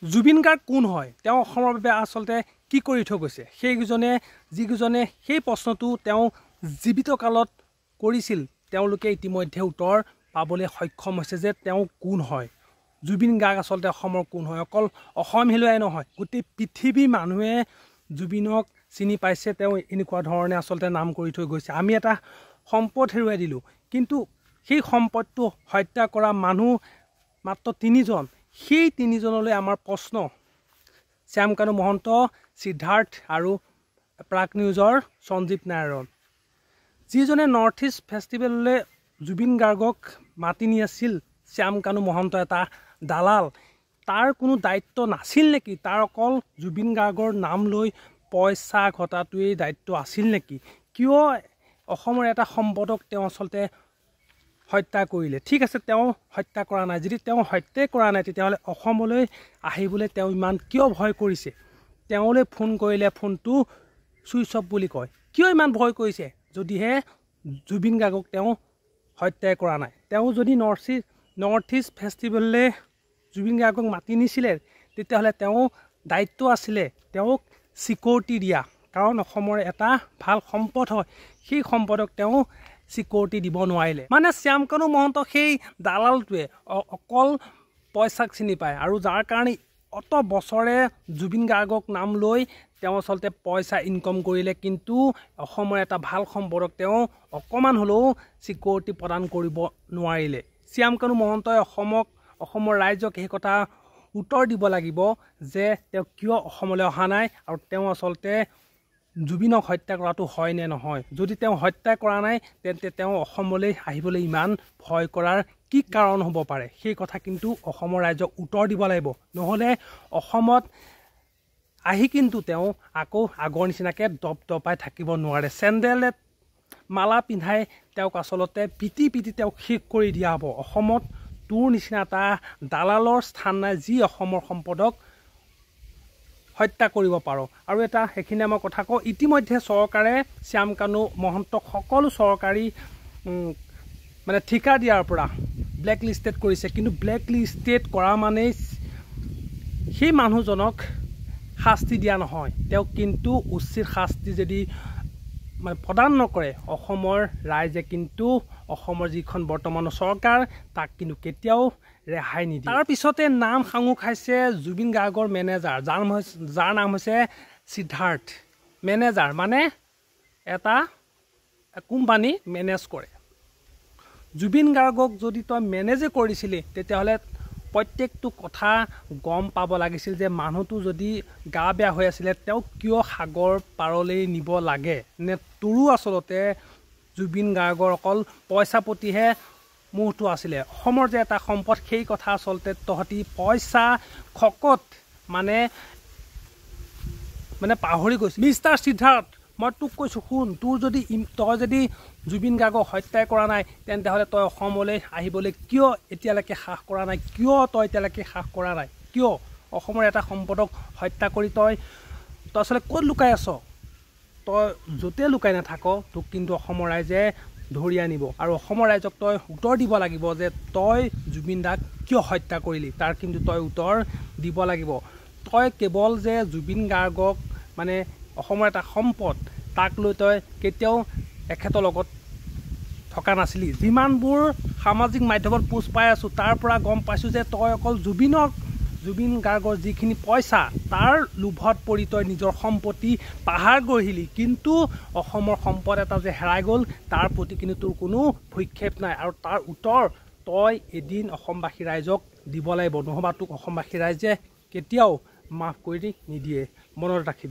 জুবিন গাৰ্গ কোন হয়, তেওঁ অসমৰ বাবে আচলতে কি কৰি থৈ গৈছে, যিকেইজনে সেই প্ৰশ্নটো তেওঁ জীৱিত কালত কৰিছিল তেওঁলোকে ইতিমধ্যে উত্তৰ পাবলৈ সক্ষম হৈছে যে তেওঁ কোন হয়। জুবিন গাৰ্গ আচলতে অসমৰ কোন হয়। অকল অসম হিলুৱাই নহয়, গোটেই পৃথিৱীৰ মানুহে জুবিনক চিনি পাইছে। তেওঁ এনেকুৱা ধৰণে আচলতে নাম কৰি থৈ গৈছে। আমি এটা সম্পদ হেৰুৱাই দিলোঁ, কিন্তু সেই সম্পদটো হত্যা কৰা মানুহ মাত্ৰ 3জন। সেই 3জনলৈ আমাৰ প্ৰশ্ন। শ্যামকানু মহন্ত, সিদ্ধাৰ্থ আৰু প্ৰাগ নিউজৰ সঞ্জীৱ নাৰায়ণ, যিজনে নৰ্থ ইষ্ট ফেষ্টিভেললৈ জুবিন গাৰ্গক মাতি নি আছিল। শ্যামকানু মহন্ত এটা দালাল, তাৰ কোনো দায়িত্ব নাছিল নেকি? তাৰ অকল জুবিন গাৰ্গৰ নাম লৈ পইচা ঘটাটোৱেই দায়িত্ব আছিল নেকি? কিয় অসমৰ এটা সম্পদক তেওঁ আচলতে হত্যা কৰিলে? ঠিক আছে, তেওঁ হত্যা কৰা নাই। যদি তেওঁ হত্যাই কৰা নাই, তেতিয়াহ'লে অসমলৈ আহিবলৈ তেওঁ ইমান কিয় ভয় কৰিছে? তেওঁলৈ ফোন কৰিলে ফোনটো ছুইচ অফ বুলি কয়। কিয় ইমান ভয় কৰিছে যদিহে জুবিন গাৰ্গক তেওঁ হত্যাই কৰা নাই? তেওঁ যদি নৰ্থ ইষ্ট ফেষ্টিভেললৈ জুবিন গাৰ্গক মাতি নিছিলে, তেতিয়াহ'লে তেওঁ দায়িত্ব আছিলে তেওঁক ছিকিউৰিটি দিয়া, কাৰণ অসমৰ এটা ভাল সম্পদ হয়। সেই সম্পদক তেওঁ ছিকিউৰিটি দিব নোৱাৰিলে। মানে শ্যামকানু মহন্ত সেই দালালটোৱে অকল পইচাক চিনি পায়, আৰু যাৰ কাৰণে অত বছৰে জুবিন গাৰ্গক নাম লৈ তেওঁ আচলতে পইচা ইনকম কৰিলে, কিন্তু অসমৰ এটা ভাল সম্পদক তেওঁ অকণমান হ'লেও ছিকিউৰিটি প্ৰদান কৰিব নোৱাৰিলে। শ্যামকানু মহন্তই অসমৰ ৰাইজক সেই কথা উত্তৰ দিব লাগিব যে তেওঁ কিয় অসমলৈ অহা নাই, আৰু তেওঁ আচলতে জুবিনক হত্যা কৰাটো হয় নে নহয়। যদি তেওঁ হত্যা কৰা নাই, তেন্তে তেওঁ অসমলৈ আহিবলৈ ইমান ভয় কৰাৰ কি কাৰণ হ'ব পাৰে? সেই কথা কিন্তু অসমৰ ৰাইজক উত্তৰ দিব লাগিব। নহ'লে অসমত আহি কিন্তু তেওঁ আকৌ আগৰ নিচিনাকৈ দপদপাই থাকিব নোৱাৰে। চেণ্ডেলে মালা পিন্ধাই তেওঁক আচলতে পিটি তেওঁক শেষ কৰি দিয়া হ'ব। অসমত তোৰ নিচিনা এটা দালালৰ স্থান নাই, যি অসমৰ সম্পদক হত্যা কৰিব পাৰোঁ। আৰু এটা সেইখিনি মই কথা কওঁ, ইতিমধ্যে চৰকাৰে শ্যামকানু মহন্তক সকলো চৰকাৰী মানে ঠিকা দিয়াৰ পৰা ব্লেক লিষ্টেড কৰিছে। কিন্তু ব্লেক লিষ্টেড কৰা মানেই সেই মানুহজনক শাস্তি দিয়া নহয়, তেওঁক কিন্তু উচিত শাস্তি যদি মানে প্ৰদান নকৰে, অসমৰ ৰাইজে কিন্তু অসমৰ যিখন বৰ্তমানৰ চৰকাৰ তাক কিন্তু কেতিয়াও ৰেহাই নিদিয়ে। তাৰ পিছতে নাম সাঙুৰ খাইছে জুবিন গাৰ্গৰ মেনেজাৰ, যাৰ নাম হৈছে সিদ্ধাৰ্থ। মেনেজাৰ মানে এটা কোম্পানী মেনেজ কৰে। জুবিন গাৰ্গক যদি তই মেনেজে কৰিছিলি, তেতিয়াহ'লে প্ৰত্যেকটো কথা গম পাব লাগিছিল যে মানুহটো যদি গা বেয়া হৈ আছিলে, তেওঁক কিয় সাগৰ পাৰলৈ নিব লাগে? নে তোৰো আচলতে জুবিন গাৰ্গৰ অকল পইচা প্ৰতিহে মোহটো আছিলে? অসমৰ যে এটা সম্পদ, সেই কথা আচলতে তহঁতি পইচা খকত মানে পাহৰি গৈছে। মিষ্টাৰ সিদ্ধাৰ্থ, মই তোক কৈছোঁ শুন, তই যদি জুবিন গাৰ্গক হত্যাই কৰা নাই, তেন্তেহ'লে তই অসমলৈ আহিবলৈ কিয় এতিয়ালৈকে সাহ কৰা নাই? কিয় অসমৰ এটা সম্পদক হত্যা কৰি তই আচলতে ক'ত লুকাই আছ? তই য'তে লুকাই নাথাক, তোক কিন্তু অসমৰ ৰাইজে ধৰি আনিব, আৰু অসমৰ ৰাইজক তই উত্তৰ দিব লাগিব যে তই জুবিন দাক কিয় হত্যা কৰিলি, তাৰ কিন্তু তই উত্তৰ দিব লাগিব। তই কেৱল যে জুবিন গাৰ্গক মানে অসমৰ এটা সম্পদ, তাক লৈ তই কেতিয়াও এখেতৰ লগত থকা নাছিলি। যিমানবোৰ সামাজিক মাধ্যমত পোষ্ট পাই আছোঁ, তাৰ পৰা গম পাইছোঁ যে তই অকল জুবিন গাৰ্গৰ যিখিনি পইচা, তাৰ লোভত পৰি তই নিজৰ সম্পত্তি পাহাৰ গঢ়িলি, কিন্তু অসমৰ সম্পদ এটা যে হেৰাই গ'ল, তাৰ প্ৰতি কিন্তু তোৰ কোনো ভ্ৰক্ষেপ নাই। আৰু তাৰ উত্তৰ তই এদিন অসমবাসী ৰাইজক দিব লাগিব, নহ'বা তোক অসমবাসী ৰাইজে কেতিয়াও মাফ কৰি নিদিয়ে। মনত ৰাখিবি।